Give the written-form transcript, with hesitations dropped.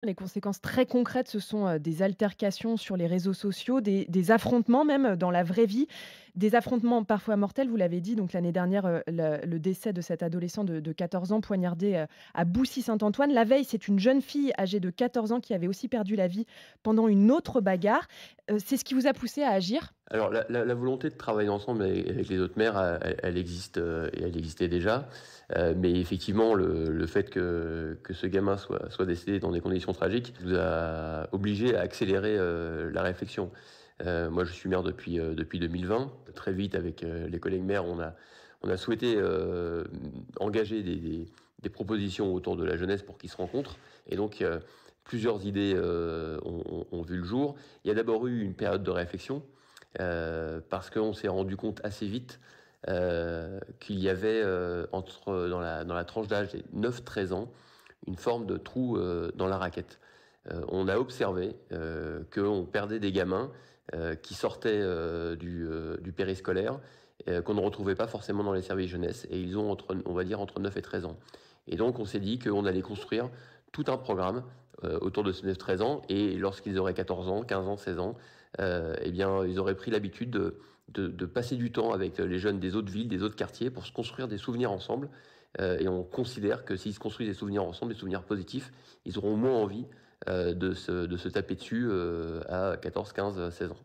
Les conséquences très concrètes, ce sont, des altercations sur les réseaux sociaux, des affrontements même, dans la vraie vie, des affrontements parfois mortels, vous l'avez dit. Donc l'année dernière, le décès de cet adolescent de 14 ans poignardé, à Boussy-Saint-Antoine. La veille, c'est une jeune fille âgée de 14 ans qui avait aussi perdu la vie pendant une autre bagarre. C'est ce qui vous a poussé à agir? Alors la volonté de travailler ensemble avec les autres maires, elle existe, et elle existait déjà. Mais effectivement, le fait que ce gamin soit décédé dans des conditions tragiques nous a obligés à accélérer, la réflexion. Moi, je suis maire depuis 2020. Très vite, avec, les collègues maires, on a souhaité, engager des propositions autour de la jeunesse pour qu'ils se rencontrent. Et donc, plusieurs idées, ont vu le jour. Il y a d'abord eu une période de réflexion, parce qu'on s'est rendu compte assez vite, qu'il y avait, dans la tranche d'âge des 9-13 ans, une forme de trou, dans la raquette. On a observé, qu'on perdait des gamins, qui sortaient, du périscolaire, qu'on ne retrouvait pas forcément dans les services jeunesse, et ils ont on va dire entre 9 et 13 ans. Et donc on s'est dit qu'on allait construire tout un programme, autour de ces 9-13 ans, et lorsqu'ils auraient 14 ans, 15 ans, 16 ans, eh bien, ils auraient pris l'habitude de passer du temps avec les jeunes des autres villes, des autres quartiers, pour se construire des souvenirs ensemble. Et on considère que s'ils se construisent des souvenirs ensemble, des souvenirs positifs, ils auront moins envie, de se taper dessus, à 14, 15, 16 ans.